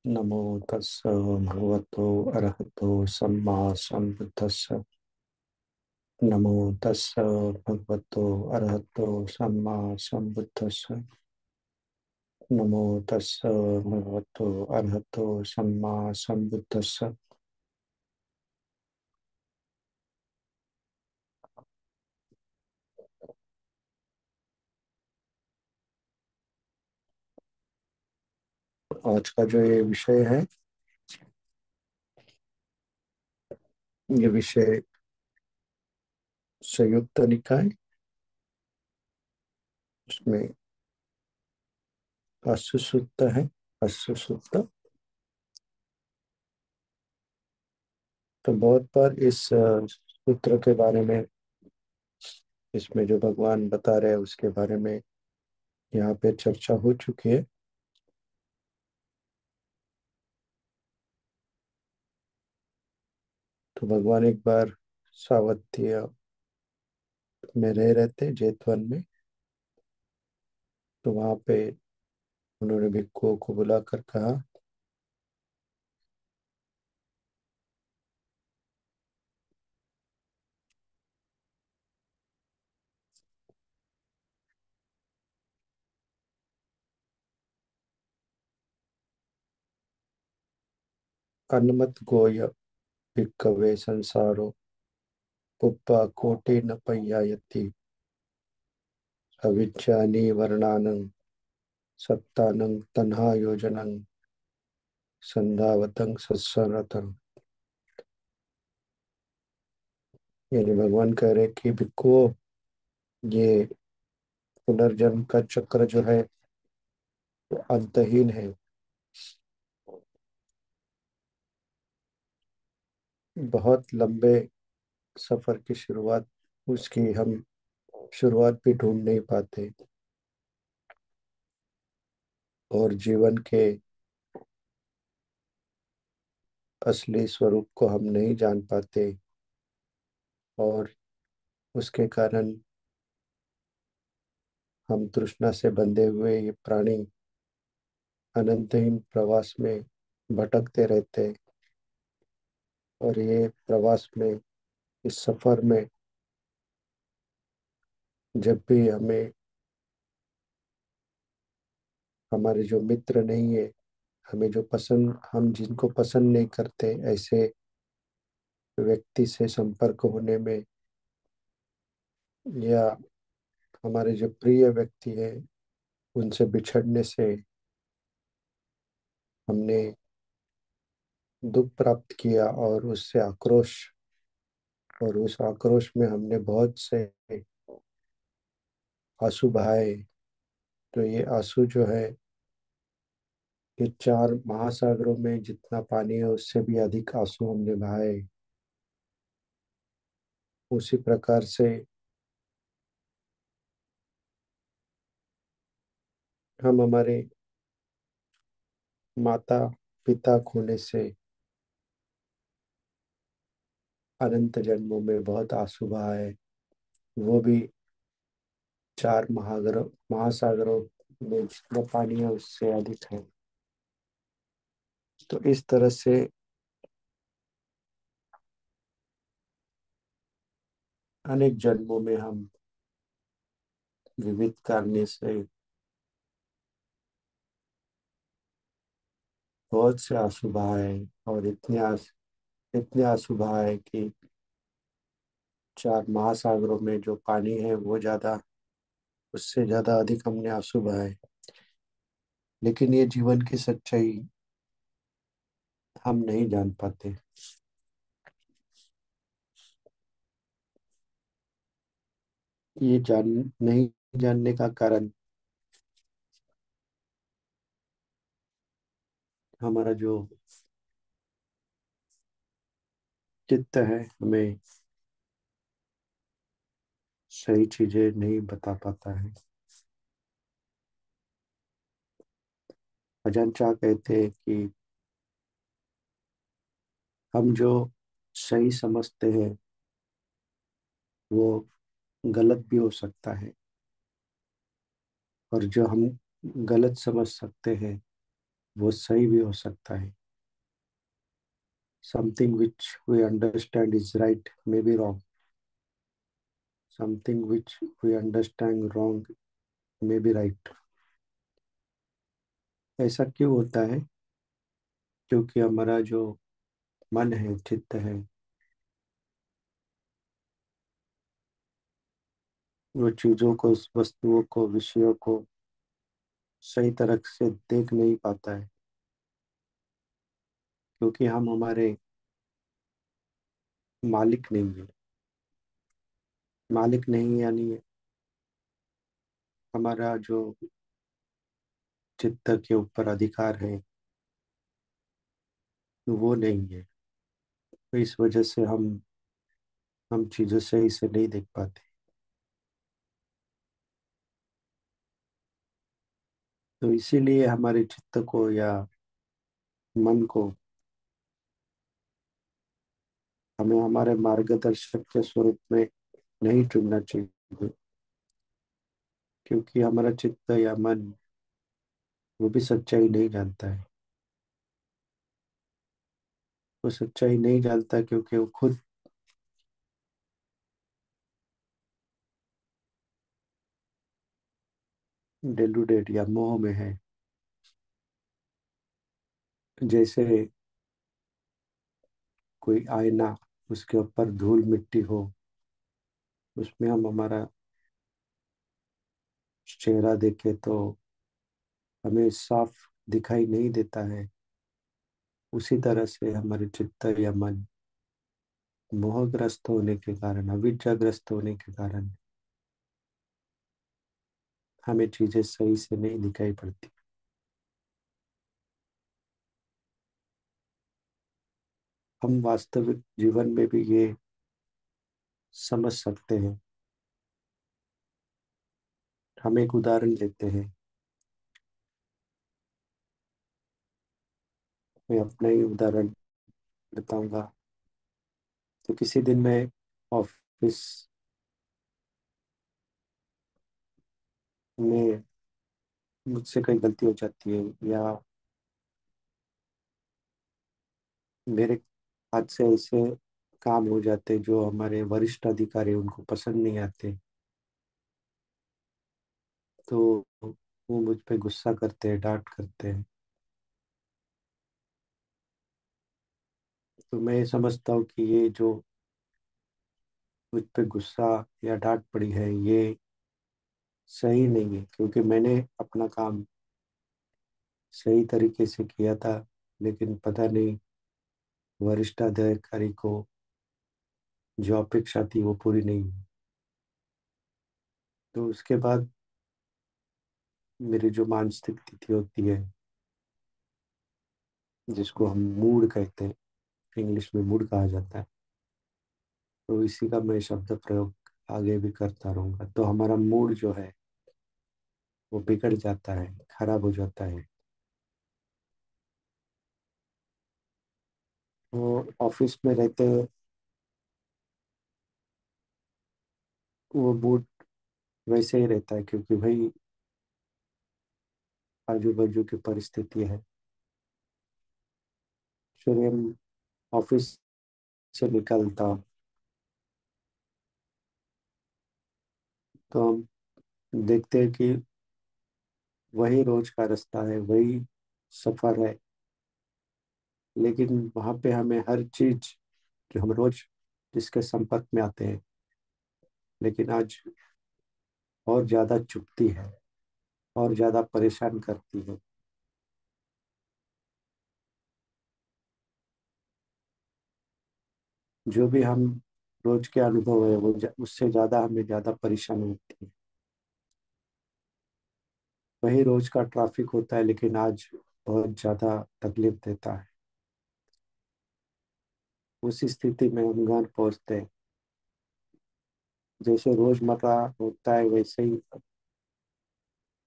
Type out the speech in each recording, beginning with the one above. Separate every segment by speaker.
Speaker 1: नमो तस्स भगवतो अरहतो सम्मा सम्बुद्धस्स। नमो तस्स भगवतो अरहतो सम्मा सम्बुद्धस्स। नमो तस्स भगवतो अरहतो सम्मा सम्बुद्धस्स। आज का जो ये विषय है, ये विषय संयुक्त निकाय, उसमें अश्व सूक्त है। अश्व सूक्त। तो बहुत बार इस सूत्र के बारे में, इसमें जो भगवान बता रहे हैं उसके बारे में यहाँ पे चर्चा हो चुकी है। तो भगवान एक बार सावधिया में रह रहे थे, जेतवन में। तो वहां पे उन्होंने भिक्षुओं को बुलाकर कहा, अन्नमत गोय भिक्खवे संसारो पुप्पा कोटि न पय्यायति अविज्ञानी वर्णानं सत्तानं तन्हा योजनं संधावतं सत्सरतं। यानी भगवान कह रहे कि भिक्षुओं, ये पुनर्जन्म का चक्र जो है वो अंतहीन है। बहुत लंबे सफर की शुरुआत, उसकी हम शुरुआत भी ढूंढ नहीं पाते, और जीवन के असली स्वरूप को हम नहीं जान पाते, और उसके कारण हम तृष्णा से बंधे हुए ये प्राणी अनंतहीन प्रवास में भटकते रहते। और ये प्रवास में, इस सफर में, जब भी हमें हमारे जो मित्र नहीं है, हमें जो पसंद, हम जिनको पसंद नहीं करते, ऐसे व्यक्ति से संपर्क होने में, या हमारे जो प्रिय व्यक्ति है उनसे बिछड़ने से हमने दुख प्राप्त किया, और उससे आक्रोश, और उस आक्रोश में हमने बहुत से आंसू बहाए। तो ये आंसू जो है, ये चार महासागरों में जितना पानी है उससे भी अधिक आंसू हमने बहाए। उसी प्रकार से हम हमारे माता पिता खोने से अनंत जन्मों में बहुत आंसू बहाए, वो भी चार महासागरों में जितना पानी है उससे अधिक है। तो इस तरह से अनेक जन्मों में हम विविध कार्य से बहुत से आंसू बहाए, और इतने आंसू बहाए कि चार महासागरों में जो पानी है वो ज्यादा, उससे ज्यादा अधिक हमने आंसू बहाए। लेकिन ये जीवन की सच्चाई हम नहीं जान पाते। ये जान नहीं जानने का कारण हमारा जो चित्त है, हमें सही चीजें नहीं बता पाता है। अजान चाह कहते हैं कि हम जो सही समझते हैं वो गलत भी हो सकता है, और जो हम गलत समझ सकते हैं वो सही भी हो सकता है. Something which we understand is right may be wrong. Something which we understand wrong may be right. ऐसा क्यों होता है? क्योंकि हमारा जो मन है, चित्त है, वो चीजों को, वस्तुओं को, विषयों को सही तरह से देख नहीं पाता है. क्योंकि हम हमारे मालिक नहीं है. मालिक नहीं यानी हमारा जो चित्त के ऊपर अधिकार है वो नहीं है. तो इस वजह से हम चीजें सही से नहीं देख पाते. तो इसीलिए हमारे चित्त को या मन को हमें हमारे मार्गदर्शक के स्वरूप में नहीं चुनना चाहिए. क्योंकि हमारा चित्त या मन वो भी सच्चाई नहीं जानता है. वो सच्चाई नहीं जानता क्योंकि वो खुद डेलूडेड या मोह में है. जैसे कोई आईना, उसके ऊपर धूल मिट्टी हो, उसमें हम हमारा चेहरा देखे तो हमें साफ दिखाई नहीं देता है. उसी तरह से हमारे चित्त या मन मोहग्रस्त होने के कारण, अविद्याग्रस्त होने के कारण हमें चीजें सही से नहीं दिखाई पड़ती. हम वास्तविक जीवन में भी ये समझ सकते हैं. हम एक उदाहरण लेते हैं. मैं अपना ही उदाहरण बताऊंगा. तो किसी दिन मैं ऑफिस में मुझसे कोई गलती हो जाती है, या मेरे हाथ से ऐसे काम हो जाते हैं जो हमारे वरिष्ठ अधिकारी उनको पसंद नहीं आते. तो वो मुझ पे गुस्सा करते हैं, डांट करते हैं. तो मैं ये समझता हूँ कि ये जो मुझ पे गुस्सा या डांट पड़ी है ये सही नहीं है. क्योंकि मैंने अपना काम सही तरीके से किया था, लेकिन पता नहीं वरिष्ठ अधिकारी को जो अपेक्षा थी वो पूरी नहीं हुई. तो उसके बाद मेरी जो मानसिक स्थिति होती है, जिसको हम मूड कहते हैं, इंग्लिश में मूड कहा जाता है, तो इसी का मैं शब्द प्रयोग आगे भी करता रहूंगा. तो हमारा मूड जो है वो बिगड़ जाता है, खराब हो जाता है. वो ऑफिस में रहते वो मूड वैसे ही रहता है. क्योंकि भाई आजू बाजू की परिस्थिति है. फिर हम ऑफिस से निकलता हूँ तो हम देखते हैं कि वही रोज का रास्ता है, वही सफर है. लेकिन वहां पे हमें हर चीज जो हम रोज जिसके संपर्क में आते हैं, लेकिन आज और ज्यादा चुभती है और ज्यादा परेशान करती है. जो भी हम रोज के अनुभव है वो उससे ज्यादा हमें ज्यादा परेशानी होती है. वही रोज का ट्रैफिक होता है, लेकिन आज बहुत ज्यादा तकलीफ देता है. उस स्थिति में हम घर पहुंचते हैं. जैसे रोजमर्रा होता है वैसे ही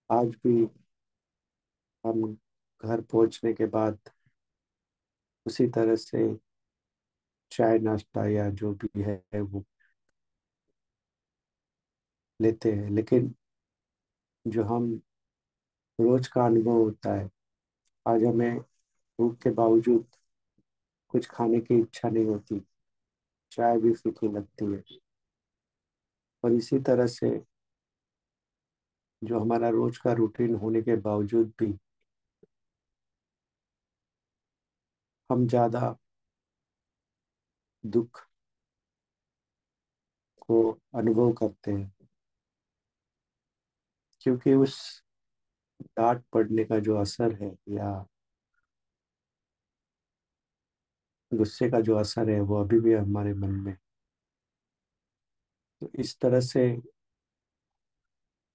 Speaker 1: आज भी हम घर पहुंचने के बाद उसी तरह से चाय नाश्ता या जो भी है वो लेते हैं. लेकिन जो हम रोज का अनुभव होता है आज हमें भूख के बावजूद कुछ खाने की इच्छा नहीं होती, चाय भी फीकी लगती है। और इसी तरह से जो हमारा रोज का रूटीन होने के बावजूद भी हम ज्यादा दुख को अनुभव करते हैं, क्योंकि उस डांट पड़ने का जो असर है या गुस्से का जो असर है वो अभी भी हमारे मन में। तो इस तरह से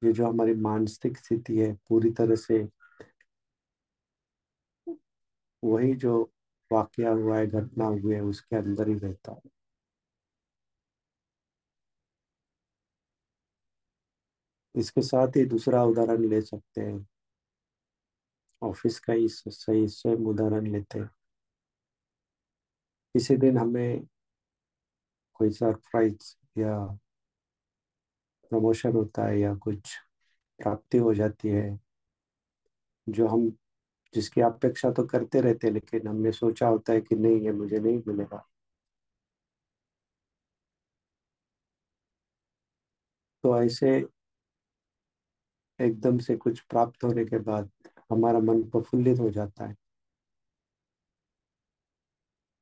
Speaker 1: ये जो हमारी मानसिक स्थिति है पूरी तरह से वही जो वाकया हुआ है, घटना हुई है, उसके अंदर ही रहता है। इसके साथ ही दूसरा उदाहरण ले सकते हैं, ऑफिस का ही सही सेम उदाहरण लेते हैं। किसी दिन हमें कोई सरप्राइज या प्रमोशन होता है या कुछ प्राप्ति हो जाती है, जो हम जिसकी अपेक्षा तो करते रहते हैं, लेकिन हमने सोचा होता है कि नहीं, ये मुझे नहीं मिलेगा। तो ऐसे एकदम से कुछ प्राप्त होने के बाद हमारा मन प्रफुल्लित हो जाता है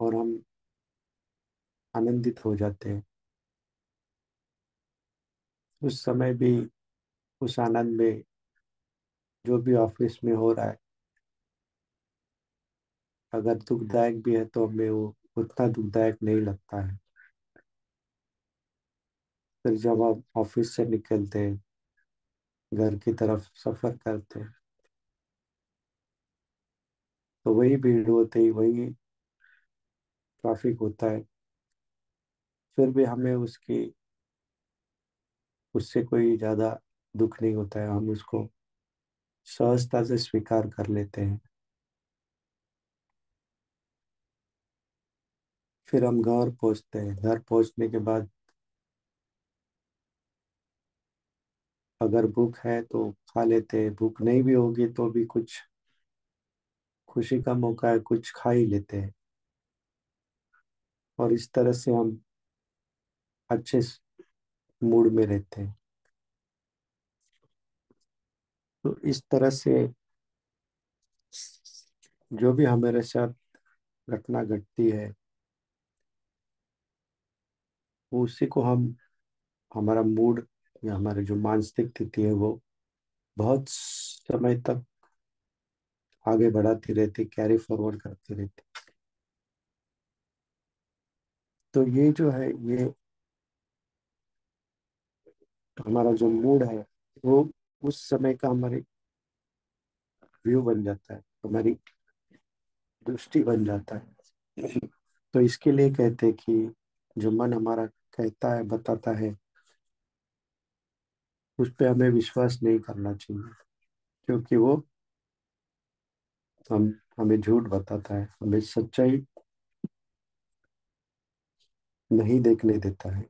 Speaker 1: और हम आनंदित हो जाते हैं। उस समय भी, उस आनंद में, जो भी ऑफिस में हो रहा है, अगर दुखदायक भी है तो हमें वो उतना दुखदायक नहीं लगता है। फिर जब हम ऑफिस से निकलते हैं, घर की तरफ सफर करते हैं, तो वही भीड़ होती है, वही ट्रैफिक होता है, फिर भी हमें उसकी उससे कोई ज्यादा दुख नहीं होता है। हम उसको सहजता से स्वीकार कर लेते हैं। फिर हम घर पहुंचते हैं। घर पहुंचने के बाद अगर भूख है तो खा लेते हैं, भूख नहीं भी होगी तो भी कुछ खुशी का मौका है, कुछ खा ही लेते हैं। और इस तरह से हम अच्छे मूड में रहते हैं। तो इस तरह से जो भी हमारे साथ घटना घटती है, वो उसी को हम, हमारा मूड या हमारी जो मानसिक स्थिति है वो बहुत समय तक आगे बढ़ाती रहती, कैरी फॉरवर्ड करती रहती। तो ये जो है, ये हमारा जो मूड है वो उस समय का हमारी व्यू बन जाता है, हमारी दृष्टि बन जाता है। तो इसके लिए कहते हैं कि जो मन हमारा कहता है, बताता है, उस पे हमें विश्वास नहीं करना चाहिए, क्योंकि वो हम हमें झूठ बताता है, हमें सच्चाई नहीं देखने देता है।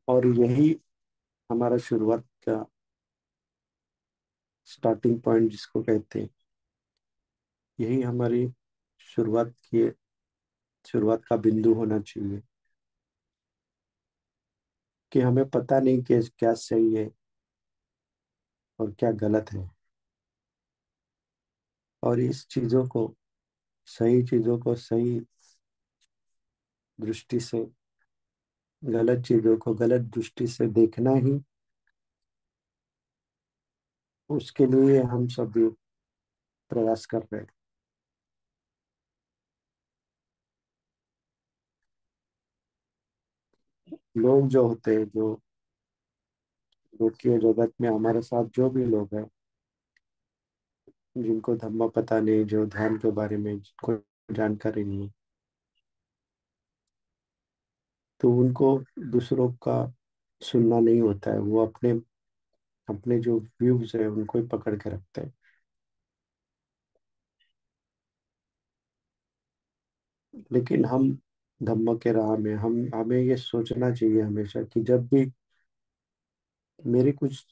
Speaker 1: और यही हमारा शुरुआत का स्टार्टिंग पॉइंट जिसको कहते हैं, यही हमारी शुरुआत की शुरुआत का बिंदु होना चाहिए, कि हमें पता नहीं कि क्या सही है और क्या गलत है। और इस चीजों को, सही चीजों को सही दृष्टि से, गलत चीजों को गलत दृष्टि से देखना ही, उसके लिए हम सभी प्रयास कर रहे हैं। लोग जो होते हैं, जो लोकीय जगत में हमारे साथ जो भी लोग हैं, जिनको धर्म पता नहीं, जो ध्यान के बारे में जिनको जानकारी नहीं, तो उनको दूसरों का सुनना नहीं होता है। वो अपने अपने जो व्यूज है उनको ही पकड़ के रखते हैं। लेकिन हम धम्म के राह में, हम हमें ये सोचना चाहिए हमेशा कि जब भी मेरी कुछ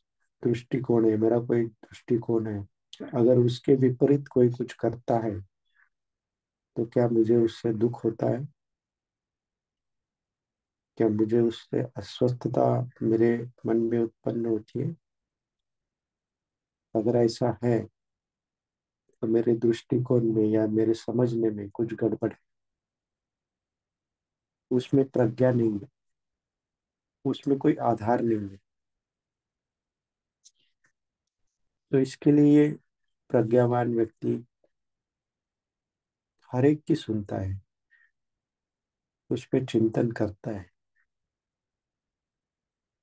Speaker 1: दृष्टिकोण है, मेरा कोई दृष्टिकोण है, अगर उसके विपरीत कोई कुछ करता है तो क्या मुझे उससे दुख होता है? क्या मुझे उससे अस्वस्थता मेरे मन में उत्पन्न होती है? अगर ऐसा है तो मेरे दृष्टिकोण में या मेरे समझने में कुछ गड़बड़ है, उसमें प्रज्ञा नहीं है, उसमें कोई आधार नहीं है। तो इसके लिए प्रज्ञावान व्यक्ति हर एक की सुनता है, उस पे चिंतन करता है।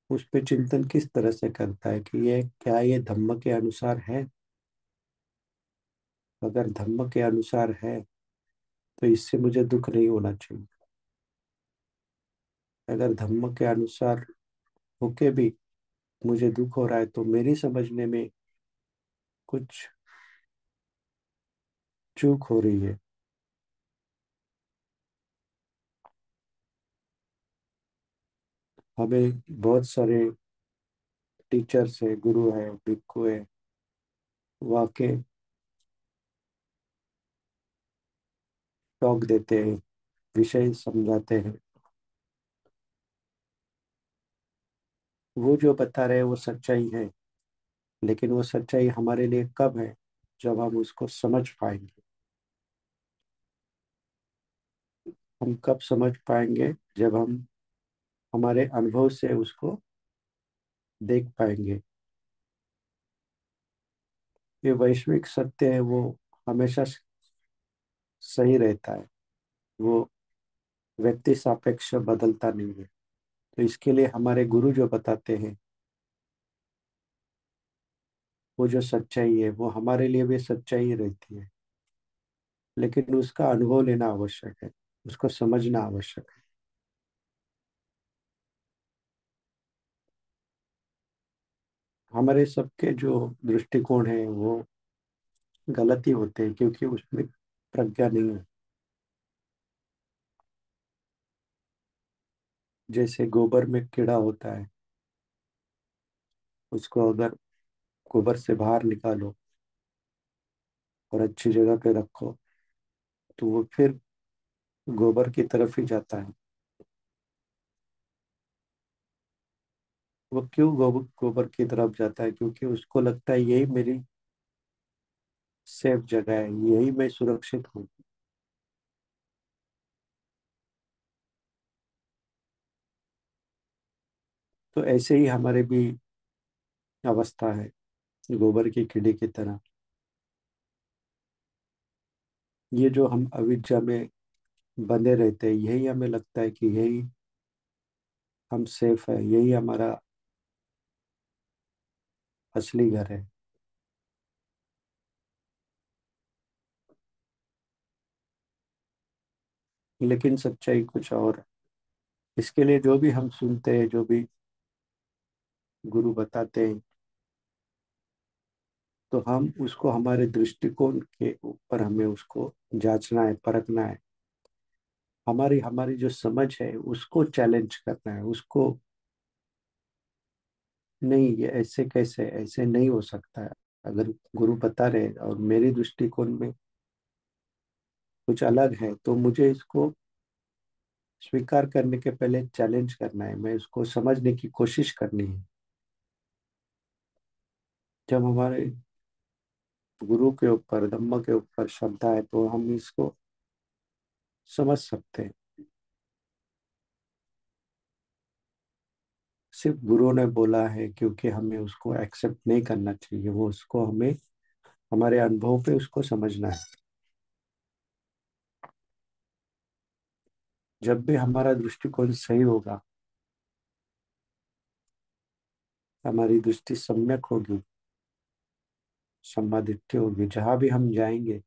Speaker 1: उस पे चिंतन किस तरह से करता है कि ये क्या, ये धम्म के अनुसार है? अगर धम्म के अनुसार है तो इससे मुझे दुख नहीं होना चाहिए। अगर धम्म के अनुसार होके भी मुझे दुख हो रहा है तो मेरी समझने में कुछ चूक हो रही है। हमें बहुत सारे टीचर्स है, गुरु है, भिक्खु है, वाके टॉक देते हैं, विषय समझाते हैं। वो जो बता रहे हैं वो सच्चाई है, लेकिन वो सच्चाई हमारे लिए कब है? जब हम उसको समझ पाएंगे। हम कब समझ पाएंगे? जब हम हमारे अनुभव से उसको देख पाएंगे। ये वैश्विक सत्य है, वो हमेशा सही रहता है। वो व्यक्ति सापेक्ष बदलता नहीं है। तो इसके लिए हमारे गुरु जो बताते हैं, वो जो सच्चाई है वो हमारे लिए भी सच्चाई रहती है, लेकिन उसका अनुभव लेना आवश्यक है, उसको समझना आवश्यक है। हमारे सबके जो दृष्टिकोण है वो गलत ही होते हैं, क्योंकि उसमें प्रज्ञा नहीं है। जैसे गोबर में कीड़ा होता है, उसको अगर गोबर से बाहर निकालो और अच्छी जगह पे रखो तो वो फिर गोबर की तरफ ही जाता है। वो क्यों गोबर गोबर की तरफ जाता है? क्योंकि उसको लगता है यही मेरी सेफ जगह है, यही मैं सुरक्षित हूँ। तो ऐसे ही हमारे भी अवस्था है, गोबर की कीड़े की तरह। ये जो हम अविद्या में बंधे रहते हैं, यही हमें लगता है कि यही हम सेफ है, यही हमारा असली घर है। लेकिन सच्चाई कुछ और है। इसके लिए जो भी हम सुनते हैं, जो भी गुरु बताते हैं, तो हम उसको हमारे दृष्टिकोण के ऊपर हमें उसको जांचना है, परखना है। हमारी हमारी जो समझ है उसको चैलेंज करना है, उसको नहीं, ये ऐसे कैसे, ऐसे नहीं हो सकता है। अगर गुरु बता रहे और मेरे दृष्टिकोण में कुछ अलग है तो मुझे इसको स्वीकार करने के पहले चैलेंज करना है, मैं उसको समझने की कोशिश करनी है। जब हमारे गुरु के ऊपर, धम्म के ऊपर श्रद्धा है तो हम इसको समझ सकते हैं। सिर्फ गुरु ने बोला है क्योंकि हमें उसको एक्सेप्ट नहीं करना चाहिए, वो उसको हमें हमारे अनुभव पे उसको समझना है। जब भी हमारा दृष्टिकोण सही होगा, हमारी दृष्टि सम्यक होगी, सम्मादित्य होगी, जहां भी हम जाएंगे,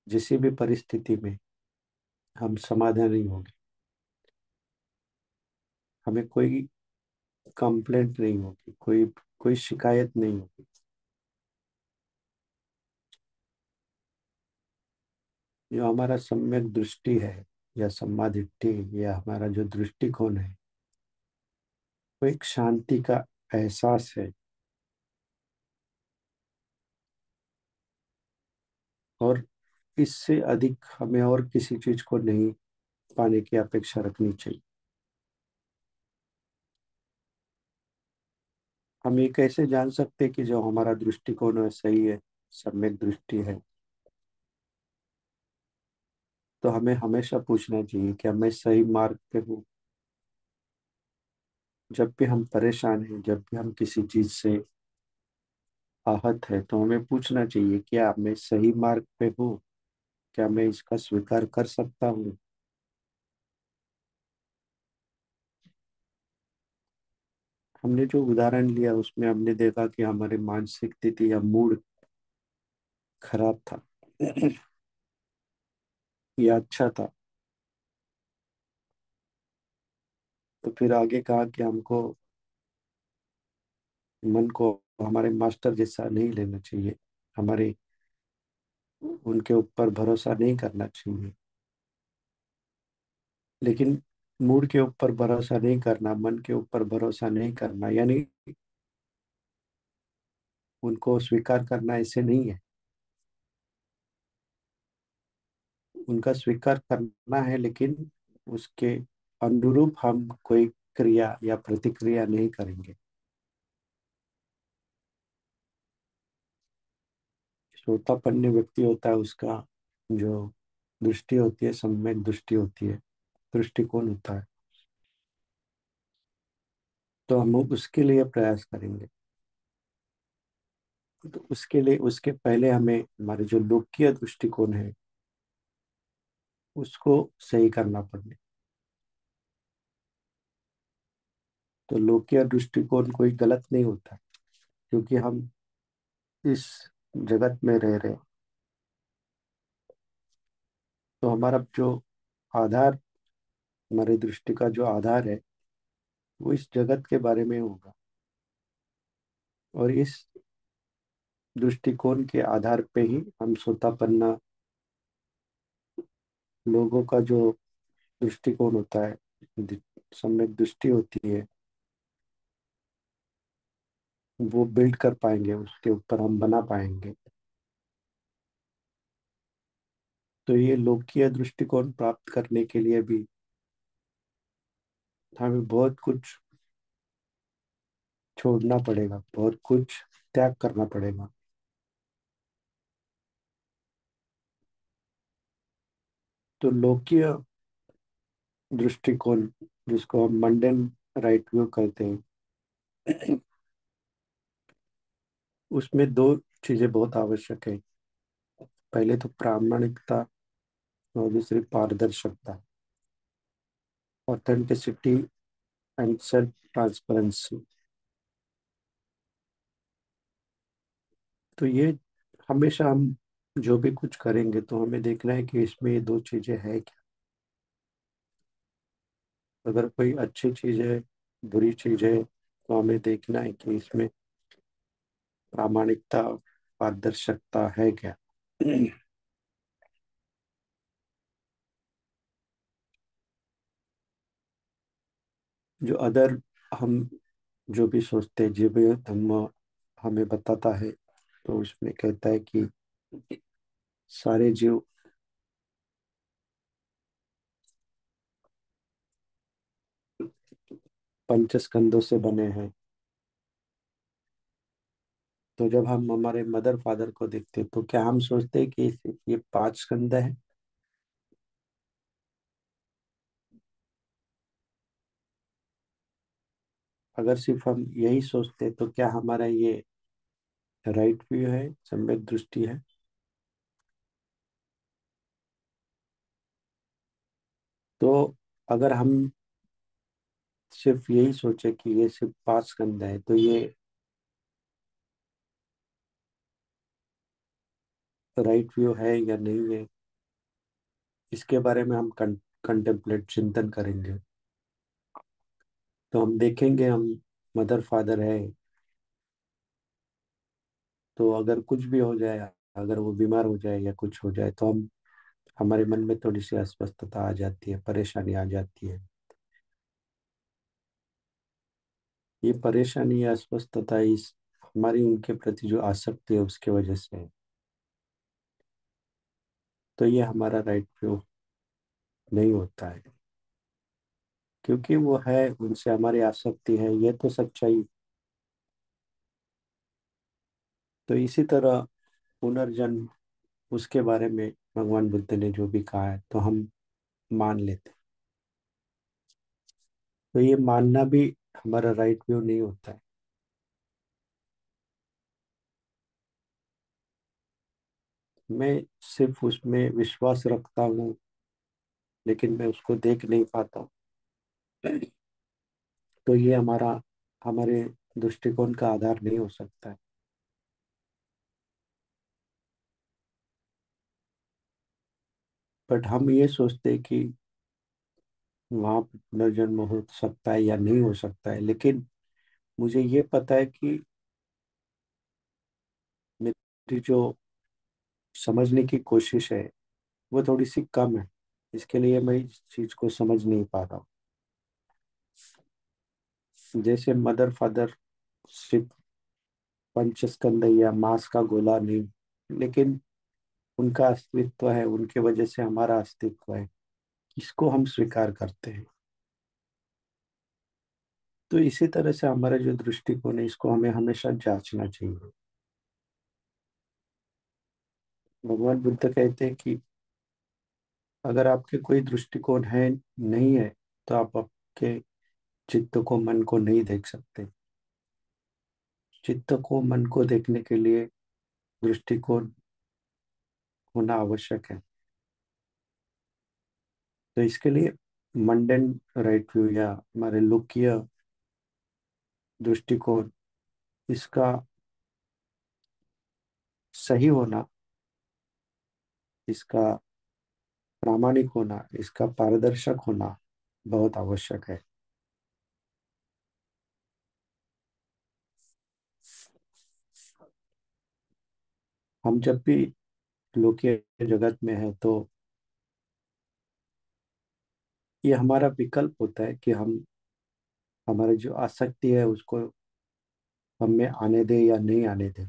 Speaker 1: जिस भी परिस्थिति में हम समाधानी होंगे। हमें कोई कंप्लेंट नहीं होगी, कोई कोई शिकायत नहीं होगी। जो हमारा सम्यक दृष्टि है या सम्मादिट्ठि या हमारा जो दृष्टिकोण है, वो एक शांति का एहसास है। और इससे अधिक हमें और किसी चीज को नहीं पाने की अपेक्षा रखनी चाहिए। हम ये कैसे जान सकते हैं कि जो हमारा दृष्टिकोण है सही है, सम्यक दृष्टि है? तो हमें हमेशा पूछना चाहिए कि मैं सही मार्ग पे हूँ। जब भी हम परेशान हैं, जब भी हम किसी चीज से आहत है, तो हमें पूछना चाहिए क्या मैं सही मार्ग पे हूँ? क्या मैं इसका स्वीकार कर सकता हूँ? हमने जो उदाहरण लिया उसमें हमने देखा कि हमारी मानसिक स्थिति या मूड खराब था या अच्छा था। तो फिर आगे कहा कि हमको मन को हमारे मास्टर जैसा नहीं लेना चाहिए, हमारे उनके ऊपर भरोसा नहीं करना चाहिए। लेकिन मूड के ऊपर भरोसा नहीं करना, मन के ऊपर भरोसा नहीं करना, यानी उनको स्वीकार करना ऐसे नहीं है। उनका स्वीकार करना है, लेकिन उसके अनुरूप हम कोई क्रिया या प्रतिक्रिया नहीं करेंगे। श्रोतापन्य व्यक्ति होता है, उसका जो दृष्टि होती है, सम्यक दृष्टि होती है, दृष्टिकोण होता है। तो हम उसके लिए प्रयास करेंगे। तो उसके लिए, उसके पहले हमें हमारे जो लोकीय दृष्टिकोण है उसको सही करना पड़े। तो लोकीय दृष्टिकोण कोई गलत नहीं होता, क्योंकि हम इस जगत में रह रहे। तो हमारा जो आधार, हमारी दृष्टि का जो आधार है वो इस जगत के बारे में होगा। और इस दृष्टिकोण के आधार पे ही हम सोतापन्ना लोगों का जो दृष्टिकोण होता है, सम्यक दृष्टि होती है, वो बिल्ड कर पाएंगे, उसके ऊपर हम बना पाएंगे। तो ये लोकीय दृष्टिकोण प्राप्त करने के लिए भी हमें बहुत कुछ छोड़ना पड़ेगा, बहुत कुछ त्याग करना पड़ेगा। तो लोकीय दृष्टिकोण, जिसको हम मंडेन राइट व्यू कहते हैं, उसमें दो चीजें बहुत आवश्यक है। पहले तो प्रामाणिकता और दूसरी पारदर्शिता, ऑथेंटिसिटी एंड सेल्फ ट्रांसपेरेंसी। तो ये हमेशा हम जो भी कुछ करेंगे तो हमें देखना है कि इसमें ये दो चीजें है क्या। अगर कोई अच्छी चीज है, बुरी चीज है, तो हमें देखना है कि इसमें प्रामाणिकता, पारदर्शिता है क्या। जो अदर, हम जो भी सोचते हैं, जो भी धम्म हमें बताता है, तो उसमें कहता है कि सारे जीव पंच स्कंदों से बने हैं। तो जब हम हमारे मदर फादर को देखते हैं तो क्या हम सोचते हैं कि सिर्फ ये पांच स्कंद है? अगर सिर्फ हम यही सोचते हैं तो क्या हमारा ये राइट व्यू है, सम्यक दृष्टि है? तो अगर हम सिर्फ यही सोचे कि ये सिर्फ पांच स्कंद है, तो ये राइट व्यू है या नहीं है, इसके बारे में हम कंटेम्पलेट, चिंतन करेंगे। तो हम देखेंगे, हम मदर फादर है, तो अगर कुछ भी हो जाए, अगर वो बीमार हो जाए या कुछ हो जाए, तो हम, हमारे मन में थोड़ी सी अस्वस्थता आ जाती है, परेशानी आ जाती है। ये परेशानी या अस्वस्थता इस हमारी उनके प्रति जो आसक्ति है उसके वजह से है। तो ये हमारा राइट व्यू नहीं होता है, क्योंकि वो है, उनसे हमारी आसक्ति है, ये तो सच्चाई। तो इसी तरह पुनर्जन्म, उसके बारे में भगवान बुद्ध ने जो भी कहा है तो हम मान लेते हैं। तो ये मानना भी हमारा राइट व्यू नहीं होता है। मैं सिर्फ उसमें विश्वास रखता हूँ, लेकिन मैं उसको देख नहीं पाता हूँ। तो ये हमारे दृष्टिकोण का आधार नहीं हो सकता है। बट हम ये सोचते हैं कि वहां पे पुनर्जन्म हो सकता है या नहीं हो सकता है, लेकिन मुझे ये पता है कि मेरी जो समझने की कोशिश है वो थोड़ी सी कम है। इसके लिए मैं इस चीज को समझ नहीं पा रहा हूँ। जैसे मदर फादर सिर्फ पंचस्कंद या मांस का गोला नहीं, लेकिन उनका अस्तित्व है, उनके वजह से हमारा अस्तित्व है, इसको हम स्वीकार करते हैं। तो इसी तरह से हमारा जो दृष्टिकोण है इसको हमें हमेशा जांचना चाहिए। भगवान बुद्ध कहते हैं कि अगर आपके कोई दृष्टिकोण है नहीं है, तो आप आपके चित्त को, मन को नहीं देख सकते। चित्त को, मन को देखने के लिए दृष्टिकोण होना आवश्यक है। तो इसके लिए मंडन राइट व्यू या हमारे लोकीय दृष्टिकोण, इसका सही होना, इसका प्रामाणिक होना, इसका पारदर्शक होना बहुत आवश्यक है। हम जब भी लोकीय जगत में है तो ये हमारा विकल्प होता है कि हम हमारी जो आसक्ति है उसको हम में आने दें या नहीं आने दें।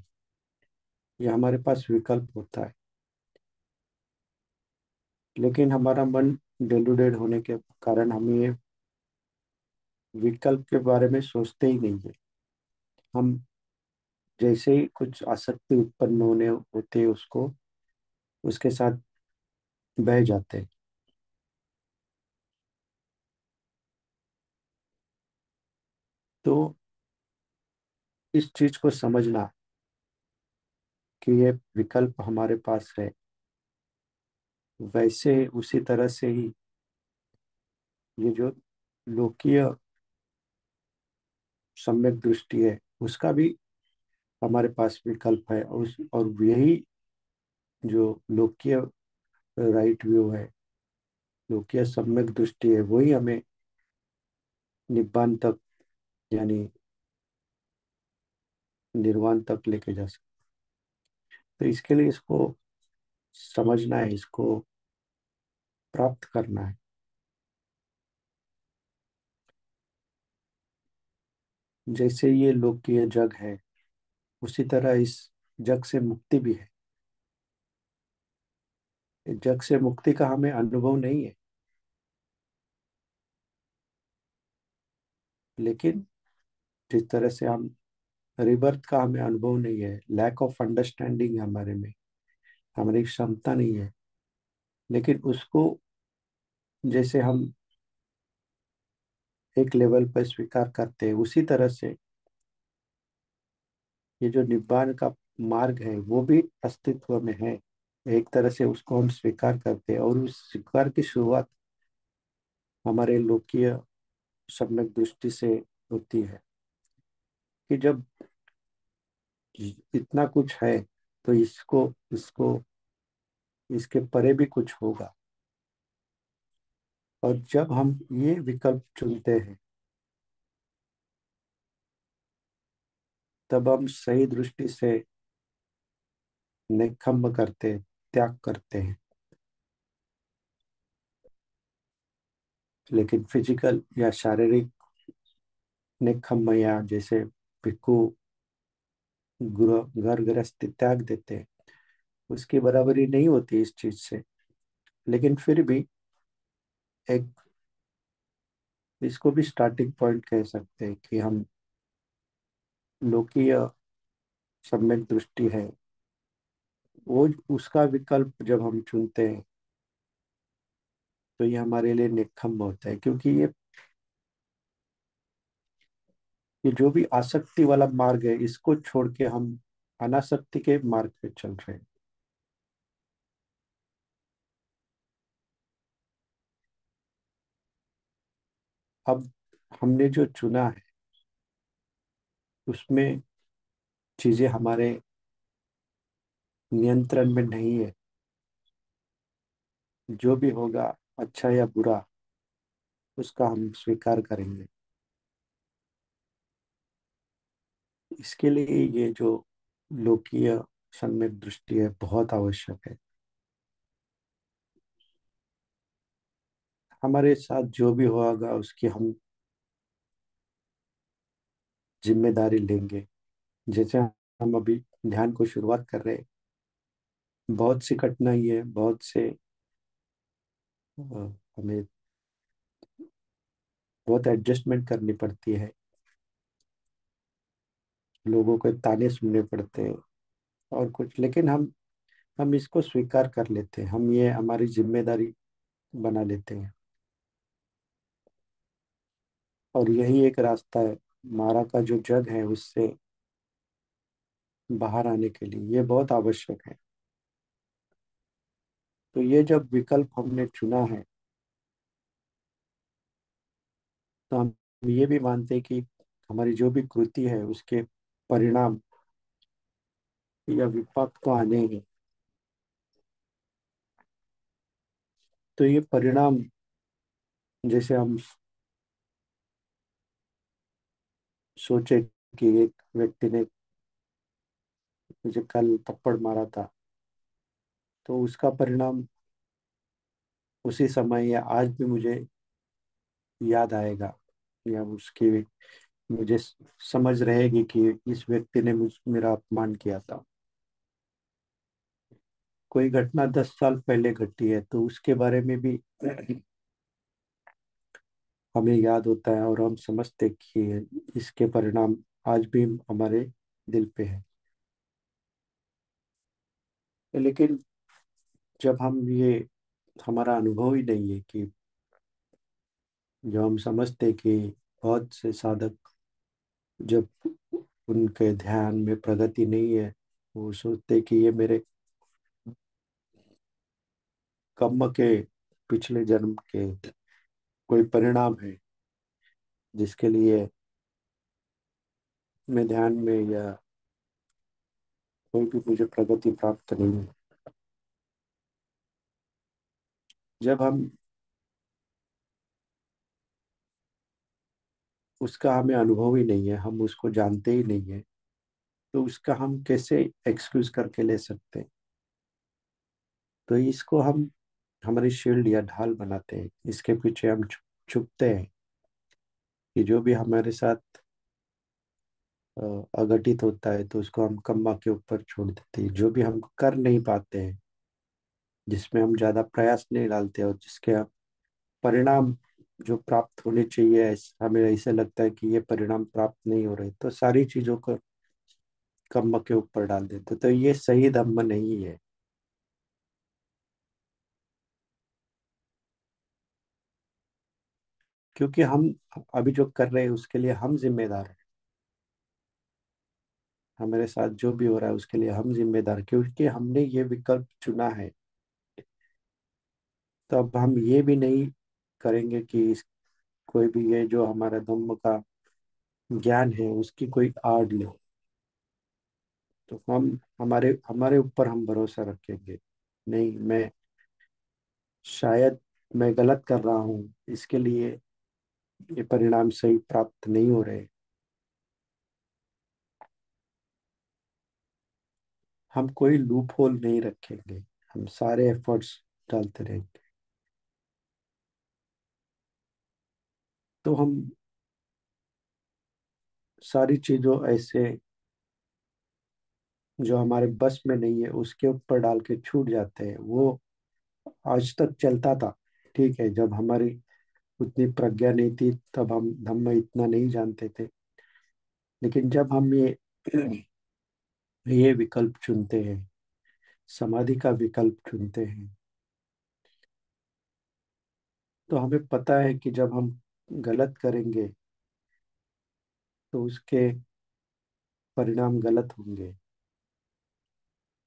Speaker 1: ये हमारे पास विकल्प होता है, लेकिन हमारा मन डेलूडेड होने के कारण हम ये विकल्प के बारे में सोचते ही नहीं है। हम जैसे ही कुछ आसक्ति उत्पन्न होने होते हैं उसको उसके साथ बह जाते हैं। तो इस चीज को समझना कि ये विकल्प हमारे पास है, वैसे उसी तरह से ही ये जो लोकीय सम्यक दृष्टि है उसका भी हमारे पास विकल्प है। और यही जो लोकीय राइट व्यू है, लोकीय सम्यक दृष्टि है, वही हमें निब्बान तक, यानी निर्वाण तक लेके जा सकते। तो इसके लिए इसको समझना है, इसको प्राप्त करना है। जैसे ये लोकीय जग है, उसी तरह इस जग से मुक्ति भी है। इस जग से मुक्ति का हमें अनुभव नहीं है, लेकिन जिस तरह से हम रिबर्थ का हमें अनुभव नहीं है, लैक ऑफ अंडरस्टैंडिंग हमारे में, हमारी क्षमता नहीं है, लेकिन उसको जैसे हम एक लेवल पर स्वीकार करते हैं, उसी तरह से ये जो निब्बान का मार्ग है वो भी अस्तित्व में है। एक तरह से उसको हम स्वीकार करते हैं, और उस स्वीकार की शुरुआत हमारे लोकीय सम्यक दृष्टि से होती है कि जब इतना कुछ है तो इसको इसको इसके परे भी कुछ होगा। और जब हम ये विकल्प चुनते हैं, तब हम सही दृष्टि से निखम्ब करते हैं, त्याग करते हैं। लेकिन फिजिकल या शारीरिक निकम्मया जैसे भिक्खु घर गृहस्थी त्याग देते हैं, उसकी बराबरी नहीं होती इस चीज से। लेकिन फिर भी एक, इसको भी स्टार्टिंग पॉइंट कह सकते हैं कि हम लोकीय सम्यक दृष्टि है, वो उसका विकल्प जब हम चुनते हैं तो ये हमारे लिए निकम्म होता है, क्योंकि ये जो भी आसक्ति वाला मार्ग है, इसको छोड़ के हम अनासक्ति के मार्ग पे चल रहे हैं। अब हमने जो चुना है उसमें चीजें हमारे नियंत्रण में नहीं है। जो भी होगा, अच्छा या बुरा, उसका हम स्वीकार करेंगे। इसके लिए ये जो लोकीय सम्यक दृष्टि है बहुत आवश्यक है। हमारे साथ जो भी होगा उसकी हम जिम्मेदारी लेंगे। जैसे हम अभी ध्यान को शुरुआत कर रहे हैं, बहुत सी कठिनाई है, बहुत से हमें बहुत एडजस्टमेंट करनी पड़ती है, लोगों के ताने सुनने पड़ते हैं और कुछ, लेकिन हम इसको स्वीकार कर लेते हैं, हम ये हमारी जिम्मेदारी बना लेते हैं। और यही एक रास्ता है मारा का जो जग है उससे बाहर आने के लिए, ये बहुत आवश्यक है। तो ये जब विकल्प हमने चुना है, तो हम ये भी मानते हैं कि हमारी जो भी कृति है उसके परिणाम या विपाक तो आने ही। तो ये परिणाम, जैसे हम सोचे कि एक व्यक्ति ने मुझे कल थप्पड़ मारा था, तो उसका परिणाम उसी समय या आज भी मुझे याद आएगा, या उसकी मुझे समझ रहेगी कि इस व्यक्ति ने मेरा अपमान किया था। कोई घटना 10 साल पहले घटी है तो उसके बारे में भी हमें याद होता है और हम समझते कि इसके परिणाम आज भी हमारे दिल पे है। लेकिन जब हम ये, हमारा अनुभव ही नहीं है कि, जो हम समझते कि बहुत से साधक जब उनके ध्यान में प्रगति नहीं है, वो सोचते कि ये मेरे कर्म के, पिछले जन्म के कोई परिणाम है, जिसके लिए मैं ध्यान में या कोई भी मुझे प्रगति प्राप्त नहीं है। जब हम उसका हमें अनुभव ही नहीं है, हम उसको जानते ही नहीं है, तो उसका हम कैसे एक्सक्यूज करके ले सकते हैं। तो इसको हम हमारी शील्ड या ढाल बनाते हैं, इसके पीछे हम छुपते हैं कि जो भी हमारे साथ अ, अघटित होता है तो उसको हम कम्मा के ऊपर छोड़ देते हैं। जो भी हम कर नहीं पाते हैं, जिसमें हम ज्यादा प्रयास नहीं डालते और जिसके परिणाम जो प्राप्त होने चाहिए, हमें ऐसे लगता है कि ये परिणाम प्राप्त नहीं हो रहे, तो सारी चीजों को कर्म के ऊपर डाल देते, तो ये सही धम्म नहीं है। क्योंकि हम अभी जो कर रहे हैं उसके लिए हम जिम्मेदार हैं। हमारे साथ जो भी हो रहा है उसके लिए हम जिम्मेदार हैं, क्योंकि हमने ये विकल्प चुना है। तो अब हम ये भी नहीं करेंगे कि कोई भी ये जो हमारा धम्म का ज्ञान है उसकी कोई आड़ ले। तो हम हमारे हमारे ऊपर हम भरोसा रखेंगे, नहीं, मैं शायद मैं गलत कर रहा हूँ, इसके लिए ये परिणाम सही प्राप्त नहीं हो रहे। हम कोई लूप होल नहीं रखेंगे, हम सारे एफर्ट्स डालते रहेंगे। तो हम सारी चीजों ऐसे जो हमारे बस में नहीं है उसके ऊपर डाल के छूट जाते हैं। वो आज तक चलता था। ठीक है, जब हमारी उतनी प्रज्ञा नहीं थी तब हम धम्म इतना नहीं जानते थे। लेकिन जब हम ये विकल्प चुनते हैं, समाधि का विकल्प चुनते हैं, तो हमें पता है कि जब हम गलत करेंगे तो उसके परिणाम गलत होंगे।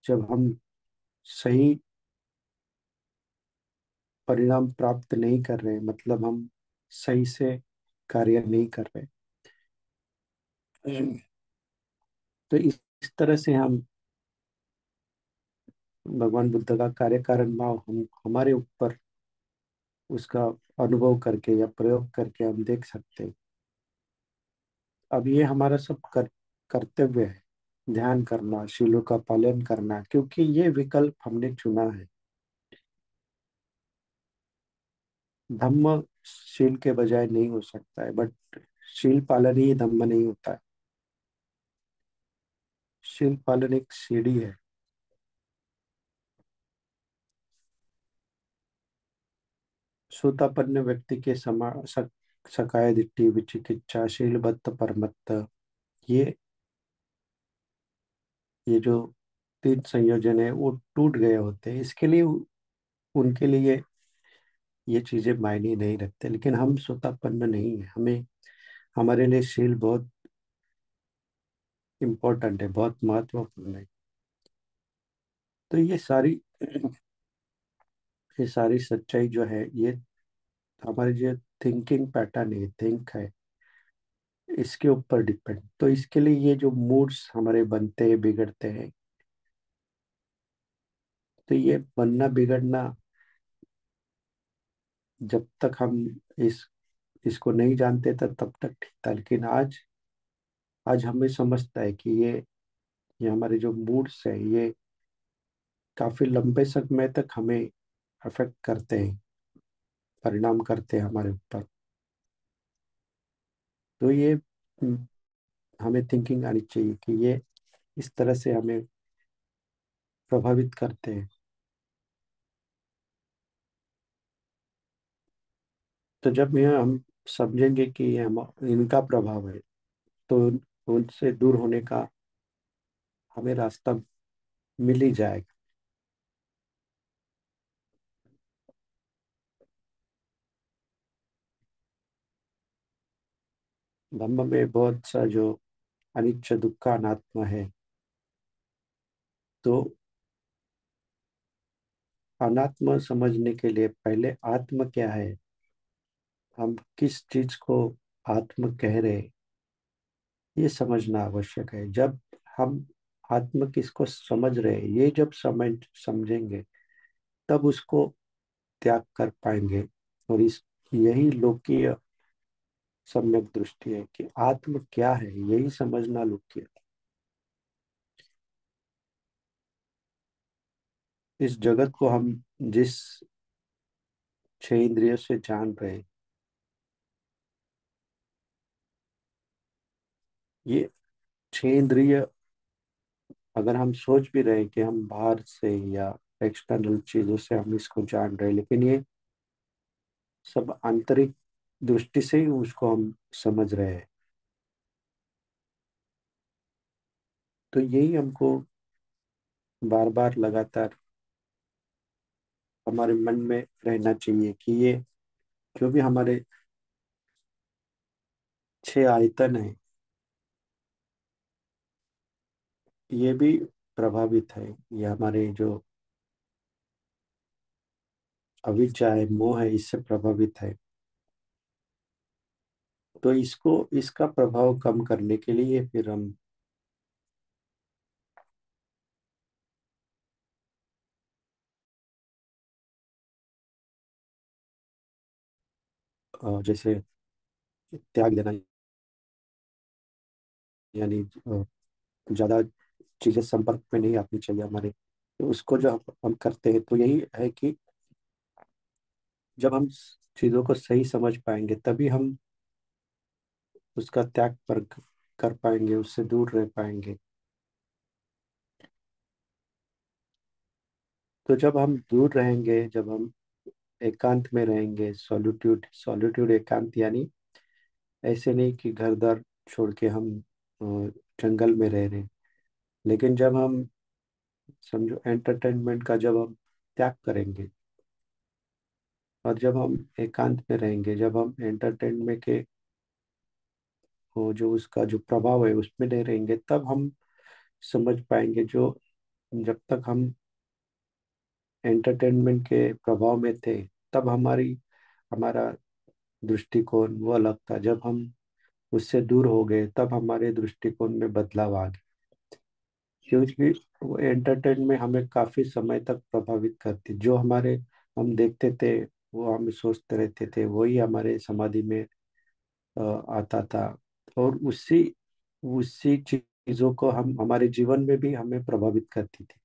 Speaker 1: जब हम सही परिणाम प्राप्त नहीं कर रहे, मतलब हम सही से कार्य नहीं कर रहे, तो इस तरह से हम भगवान बुद्ध का कार्य कारण भाव हम हमारे ऊपर उसका अनुभव करके या प्रयोग करके हम देख सकते हैं। अब ये हमारा सब कर्तव्य है, ध्यान करना, शीलों का पालन करना, क्योंकि ये विकल्प हमने चुना है। धम्म शील के बजाय नहीं हो सकता है, बट शील पालन ही धम्म नहीं होता है। शील पालन एक सीढ़ी है। सोतापन्न व्यक्ति के सकाय दिट्ठी विचिकिच्छा शीलबद्ध परमत्त, ये ये जो तीन संयोजन है वो टूट गए होते हैं। इसके लिए उनके लिए ये चीजें मायने नहीं रखते। लेकिन हम सोतापन्न नहीं है, हमें हमारे लिए शील बहुत इम्पोर्टेंट है, बहुत महत्वपूर्ण है। तो ये सारी सच्चाई जो है, ये हमारी जो थिंकिंग पैटर्न है, थिंक है, इसके ऊपर डिपेंड। तो इसके लिए ये जो मूड्स हमारे बनते हैं, बिगड़ते हैं, तो ये बनना बिगड़ना जब तक हम इस इसको नहीं जानते था तब तक ठीक था। लेकिन आज आज हमें समझता है कि ये हमारे जो मूड्स है, ये काफी लंबे समय तक हमें अफेक्ट करते हैं, परिणाम करते हैं हमारे ऊपर। तो ये हमें थिंकिंग आनी चाहिए कि ये इस तरह से हमें प्रभावित करते हैं। तो जब यह हम समझेंगे कि ये हम इनका प्रभाव है, तो उनसे दूर होने का हमें रास्ता मिल ही जाएगा। ब्रह्म में बहुत सा जो अनिच्च दुक्ख अनात्मा है। तो अनात्मा समझने के लिए पहले आत्म क्या है, हम किस चीज को आत्म कह रहे हैं, ये समझना आवश्यक है। जब हम आत्म किसको समझ रहे हैं, ये जब समझेंगे, तब उसको त्याग कर पाएंगे। और इस यही लोकीय सम्यक दृष्टि है कि आत्म क्या है, यही समझना लोकीय। इस जगत को हम जिस छह इंद्रियों से जान रहे हैं, ये छह इंद्रिय, अगर हम सोच भी रहे हैं कि हम बाहर से या एक्सटर्नल चीजों से हम इसको जान रहे हैं, लेकिन ये सब आंतरिक दृष्टि से ही उसको हम समझ रहे हैं। तो यही हमको बार बार लगातार हमारे मन में रहना चाहिए कि ये जो भी हमारे छह आयतन है, ये भी प्रभावित है। ये हमारे जो अविद्या है, मोह है, इससे प्रभावित है। तो इसको इसका प्रभाव कम करने के लिए फिर हम जैसे त्याग देना, यानी ज्यादा चीजें संपर्क में नहीं आनी चाहिए हमारे। तो उसको जो हम करते हैं, तो यही है कि जब हम चीजों को सही समझ पाएंगे तभी हम उसका त्याग पर कर पाएंगे, उससे दूर रह पाएंगे। तो जब हम दूर रहेंगे, जब हम एकांत में रहेंगे, सॉलिट्यूड, सॉलिट्यूड एकांत यानी ऐसे नहीं कि घर द्वार छोड़ के हम अ, जंगल में रह रहे हैं, लेकिन जब हम समझो एंटरटेनमेंट का जब हम त्याग करेंगे, और जब हम एकांत में रहेंगे, जब हम एंटरटेनमेंट के वो जो उसका जो प्रभाव है उसमें नहीं रहेंगे, तब हम समझ पाएंगे। जो जब तक हम एंटरटेनमेंट के प्रभाव में थे, तब हमारा दृष्टिकोण वो अलग था। जब हम उससे दूर हो गए, तब हमारे दृष्टिकोण में बदलाव आ गया। क्योंकि वो एंटरटेनमेंट हमें काफी समय तक प्रभावित करती, जो हमारे हम देखते थे, वो हम सोचते रहते थे, वही हमारे समाधि में आता था। और उसी उसी चीजों को हम हमारे जीवन में भी हमें प्रभावित करती थी।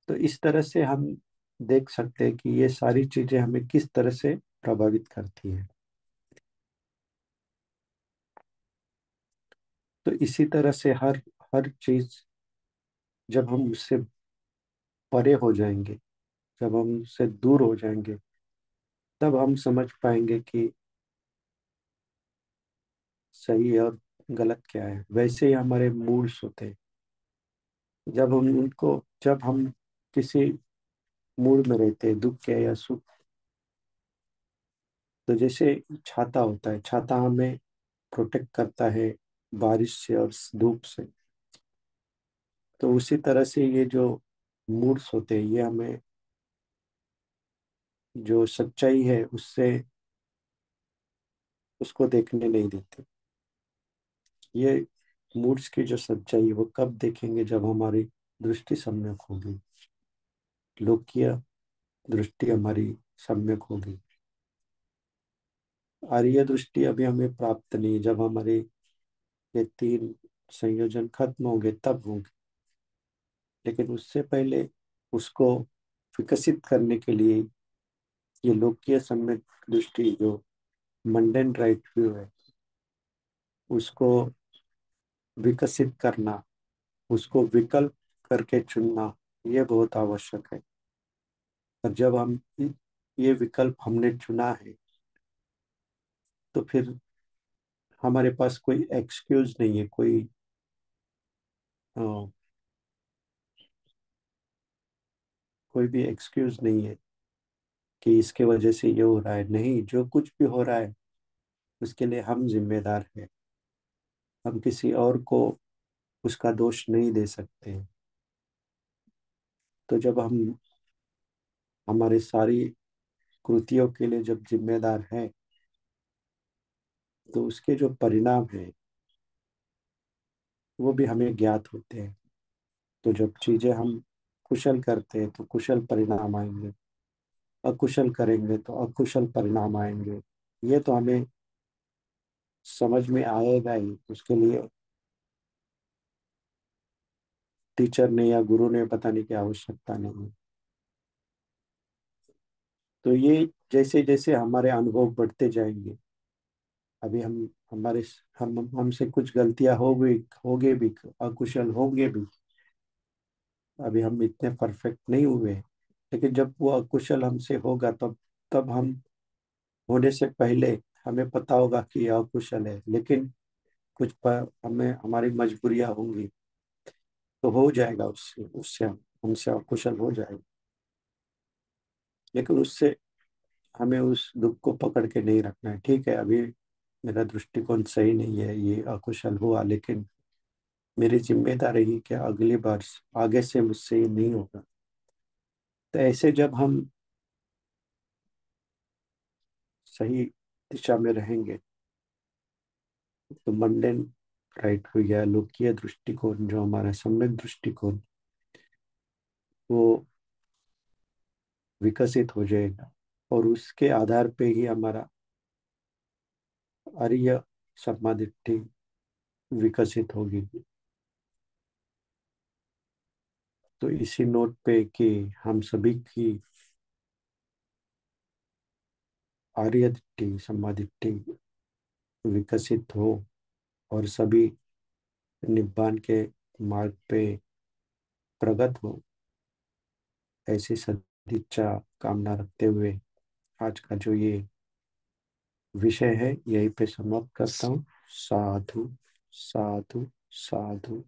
Speaker 1: तो इस तरह से हम देख सकते हैं कि ये सारी चीजें हमें किस तरह से प्रभावित करती है। तो इसी तरह से हर हर चीज, जब हम उससे परे हो जाएंगे, जब हम उससे दूर हो जाएंगे, तब हम समझ पाएंगे कि सही और गलत क्या है। वैसे ही हमारे मूड्स होते हैं, जब हम किसी मूड में रहते हैं, दुख के या सुख, तो जैसे छाता होता है, छाता हमें प्रोटेक्ट करता है बारिश से और धूप से। तो उसी तरह से ये जो मूड्स होते हैं, ये हमें जो सच्चाई है उससे उसको देखने नहीं देते। ये मूड्स की जो सच्चाई है वो कब देखेंगे, जब हमारी दृष्टि सम्यक होगी, लोकीय दृष्टि हमारी सम्यक होगी। आर्य दृष्टि अभी हमें प्राप्त नहीं, जब हमारे ये तीन संयोजन खत्म होंगे तब होंगे। लेकिन उससे पहले उसको विकसित करने के लिए ये लोकीय सम्यक दृष्टि, जो मंडेन राइट व्यू है, उसको विकसित करना, उसको विकल्प करके चुनना, ये बहुत आवश्यक है। और जब ये विकल्प हमने चुना है, तो फिर हमारे पास कोई एक्सक्यूज नहीं है, अ, कोई भी एक्सक्यूज नहीं है कि इसके वजह से ये हो रहा है। नहीं, जो कुछ भी हो रहा है उसके लिए हम जिम्मेदार हैं। हम किसी और को उसका दोष नहीं दे सकते। तो जब हम हमारी सारी कृतियों के लिए जब जिम्मेदार है, तो उसके जो परिणाम है वो भी हमें ज्ञात होते हैं। तो जब चीजें हम कुशल करते हैं तो कुशल परिणाम आएंगे, अकुशल करेंगे तो अकुशल परिणाम आएंगे। ये तो हमें समझ में आएगा ही। उसके लिए टीचर ने या गुरु ने बताने की आवश्यकता नहीं है। तो ये जैसे जैसे हमारे अनुभव बढ़ते जाएंगे, अभी हमसे कुछ गलतियां होगे भी, अकुशल होंगे भी। अभी हम इतने परफेक्ट नहीं हुए, लेकिन जब वो अकुशल हमसे होगा, तब हम होने से पहले हमें पता होगा कि ये अकुशल है, लेकिन हमें हमारी मजबूरियां होंगी, तो हो जाएगा, उससे उससे हमसे अकुशल हो जाएगा। लेकिन उससे हमें उस दुख को पकड़ के नहीं रखना है। ठीक है, अभी मेरा दृष्टिकोण सही नहीं है, ये अकुशल हुआ, लेकिन मेरी जिम्मेदारी है कि अगली बार आगे से मुझसे ये नहीं होगा। तो ऐसे जब हम सही दिशा में रहेंगे, तो मंडेन राइट हो गया, लोकीय दृष्टिकोण जो हमारा सम्यक दृष्टिकोण, वो विकसित हो जाएगा। और उसके आधार पे ही हमारा आर्य समाधिट्ठी विकसित होगी। तो इसी नोट पे कि हम सभी की आर्य दिट्ठी समाधिट्ठी विकसित हो, और सभी निब्बान के मार्ग पे प्रगत हो, ऐसी सदिच्छा कामना रखते हुए आज का जो ये विषय है यहीं पे समाप्त करता हूँ। साधु, साधु, साधु।